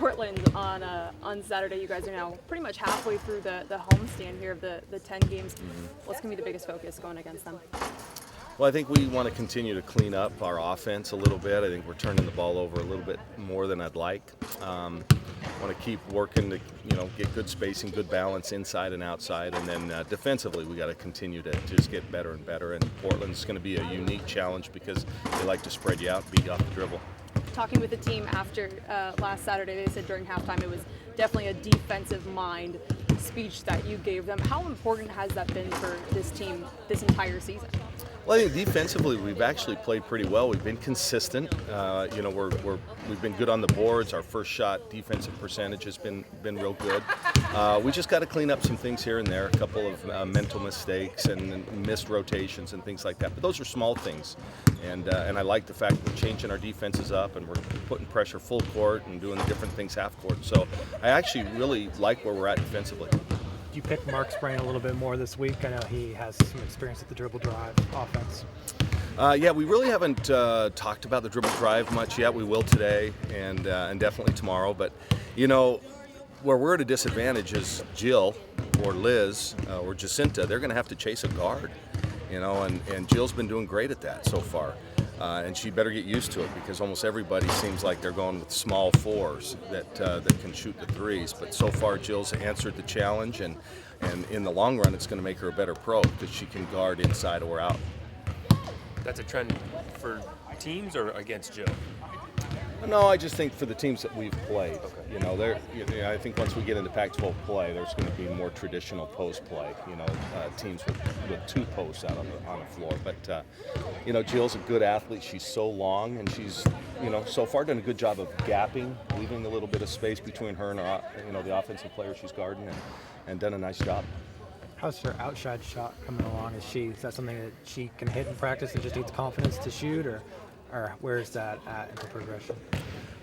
Portland on Saturday. You guys are now pretty much halfway through the homestand here of the 10 games. What's going to be the biggest focus going against them? Well, I think we want to continue to clean up our offense a little bit. I think we're turning the ball over a little bit more than I'd like. Want to keep working to, get good spacing, good balance inside and outside, and then defensively we got to continue to just get better and better. And Portland's going to be a unique challenge because they like to spread you out, beat you off the dribble. Talking with the team after last Saturday, they said during halftime it was definitely a defensive mind speech that you gave them. How important has that been for this team this entire season? Well, I think defensively we've actually played pretty well. We've been consistent. We've been good on the boards. Our first shot defensive percentage has been real good. We just got to clean up some things here and there, a couple of mental mistakes and missed rotations and things like that. But those are small things, and I like the fact that we're changing our defenses up and we're putting pressure full court and doing different things half court. So I actually really like where we're at defensively. You picked Mark's brain a little bit more this week. I know he has some experience with the dribble drive offense. Yeah, we really haven't talked about the dribble drive much yet. We will today and definitely tomorrow. But, where we're at a disadvantage is Jill or Liz or Jacinta. They're going to have to chase a guard, and Jill's been doing great at that so far. And she better get used to it because almost everybody seems like they're going with small fours that can shoot the threes. But so far, Jill's answered the challenge, and in the long run, it's going to make her a better pro because she can guard inside or out. That's a trend for teams or against Jill? No, I just think for the teams that we've played, I think once we get into Pac-12 play, there's going to be more traditional post play. Teams with two posts out on the floor. But Jill's a good athlete. She's so long, and she's so far done a good job of gapping, leaving a little bit of space between her and the offensive player she's guarding, and done a nice job. How's her outside shot coming along? Is that something that she can hit in practice and just needs confidence to shoot, or where is that at in her progression?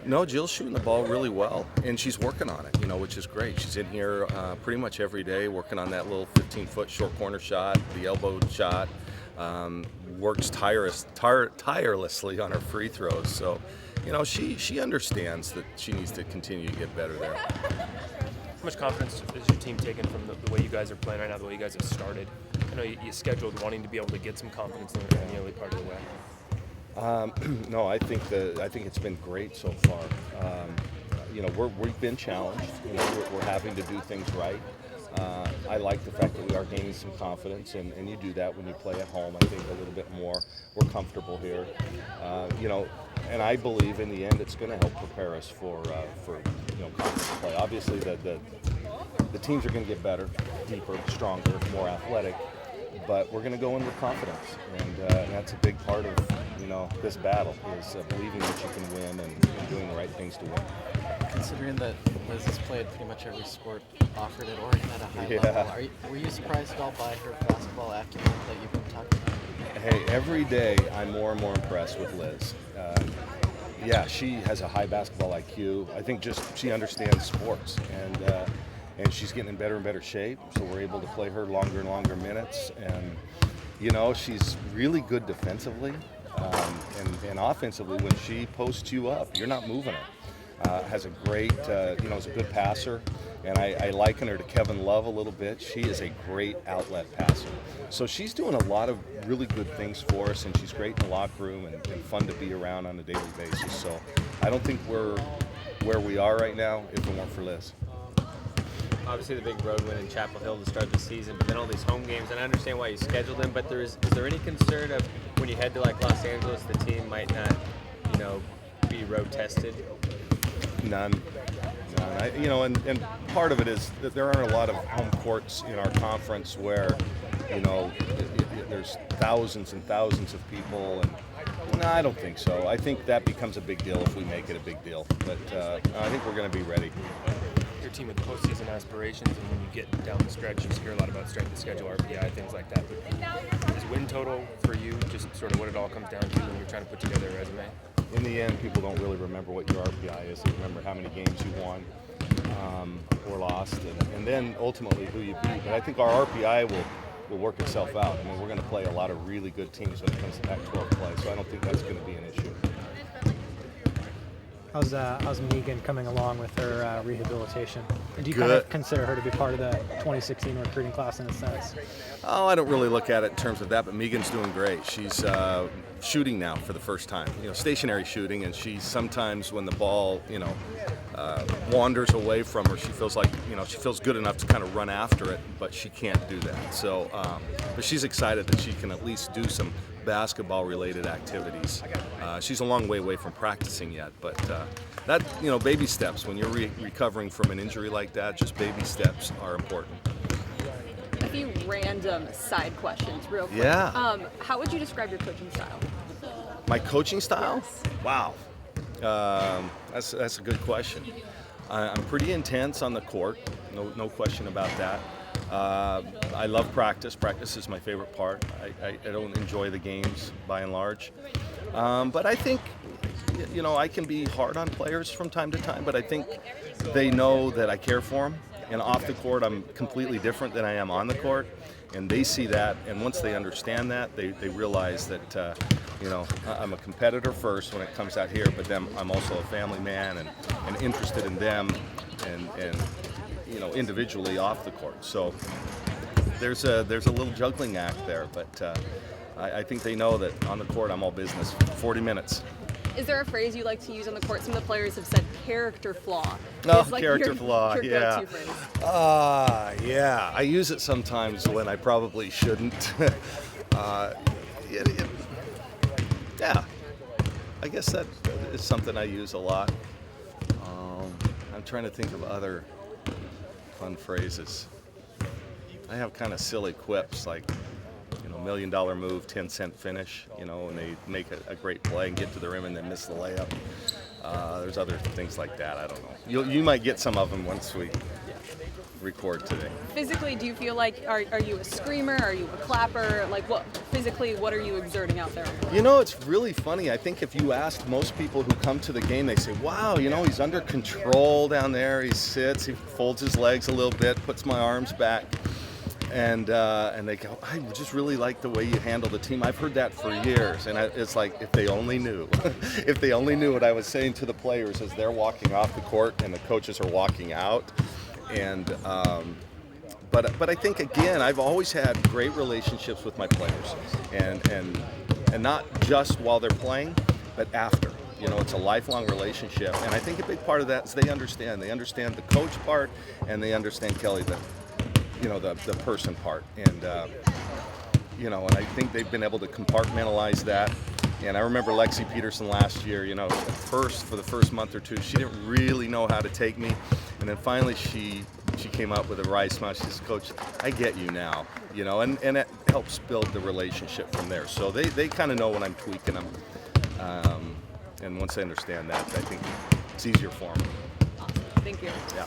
No, Jill's shooting the ball really well, and she's working on it, which is great. She's in here pretty much every day working on that little 15-foot short corner shot, the elbow shot, works tirelessly on her free throws. So, she understands that she needs to continue to get better there. How much confidence is your team taking from the way you guys are playing right now, the way you guys have started? I know you scheduled wanting to be able to get some confidence in the early part of the way. No, I think it's been great so far. We've been challenged. We're having to do things right. I like the fact that we are gaining some confidence, and you do that when you play at home. I think a little bit more. We're comfortable here, and I believe in the end it's going to help prepare us for conference play. Obviously, the teams are going to get better, deeper, stronger, more athletic. But we're going to go in with confidence, and that's a big part of this battle is believing that you can win and doing the right things to win. Considering that Liz has played pretty much every sport offered at Oregon at a high level, were you surprised at all by her basketball acumen that you've been talking about? Hey, every day I'm more and more impressed with Liz. She has a high basketball IQ. I think just she understands sports, and she's getting in better and better shape, so we're able to play her longer and longer minutes. And, she's really good defensively, and offensively, when she posts you up, you're not moving her. Has a great, is a good passer, and I liken her to Kevin Love a little bit. She is a great outlet passer. So she's doing a lot of really good things for us, and she's great in the locker room and fun to be around on a daily basis. So I don't think we're where we are right now if it weren't for Liz. Obviously the big road win in Chapel Hill to start the season, but then all these home games, and I understand why you scheduled them, but is there any concern of when you head to Los Angeles, the team might not, be road tested? None. And part of it is that there aren't a lot of home courts in our conference where, there's thousands and thousands of people, and no, I don't think so. I think that becomes a big deal if we make it a big deal, but I think we're going to be ready. Your team with postseason aspirations, and when you get down the stretch, you hear a lot about strength of schedule, RPI, things like that. But is win total for you just sort of what it all comes down to when you're trying to put together a resume? In the end, people don't really remember what your RPI is. They remember how many games you won or lost, and then ultimately who you beat. But I think our RPI will work itself out. I mean, we're going to play a lot of really good teams when it comes to Pac-12 play, so I don't think that's going to be an issue. How's Megan coming along with her rehabilitation? And do you kind of Good. consider her to be part of the 2016 recruiting class in a sense? Oh, I don't really look at it in terms of that, but Megan's doing great. She's shooting now for the first time, stationary shooting, and she sometimes when the ball, wanders away from her, she feels like, she feels good enough to kind of run after it, but she can't do that. So, but she's excited that she can at least do some basketball-related activities. She's a long way away from practicing yet, but that, baby steps. When you're recovering from an injury like that, just baby steps are important. A few random side questions, real quick. Yeah. How would you describe your coaching style? My coaching style? Wow. That's a good question. I'm pretty intense on the court, no question about that. I love practice. Practice is my favorite part. I don't enjoy the games by and large. But I think, I can be hard on players from time to time, but I think they know that I care for them. And off the court, I'm completely different than I am on the court. And they see that, and once they understand that, they realize that, I'm a competitor first when it comes out here, but then I'm also a family man and interested in them and individually off the court. So there's a little juggling act there, but I think they know that on the court I'm all business. 40 minutes. Is there a phrase you like to use on the court? Some of the players have said character flaw. No, It's like character flaw, your yeah. go-to phrase. Yeah. I use it sometimes when I probably shouldn't. Yeah. I guess that is something I use a lot. I'm trying to think of other fun phrases. I have kind of silly quips like, $1 million move, 10-cent finish, and they make a great play and get to the rim and then miss the layup. There's other things like that. I don't know. You might get some of them once we record today. Physically, do you feel like, are you a screamer? Are you a clapper? Like, what are you exerting out there? It's really funny. I think if you asked most people who come to the game, they say, wow, he's under control down there. He sits, he folds his legs a little bit, puts my arms back. And they go, I just really like the way you handle the team. I've heard that for years. And it's like, if they only knew. If they only knew what I was saying to the players as they're walking off the court and the coaches are walking out. And but I think, again, I've always had great relationships with my players. And not just while they're playing, but after. It's a lifelong relationship. And I think a big part of that is they understand. They understand the coach part, and they understand Kelly, the person part. And, and I think they've been able to compartmentalize that. And I remember Lexi Peterson last year, for the first month or two, she didn't really know how to take me. And then finally she came up with a wry smile. She says, Coach, I get you now, and it helps build the relationship from there. So they kind of know when I'm tweaking them. And once they understand that, I think it's easier for them. Thank you. Yeah.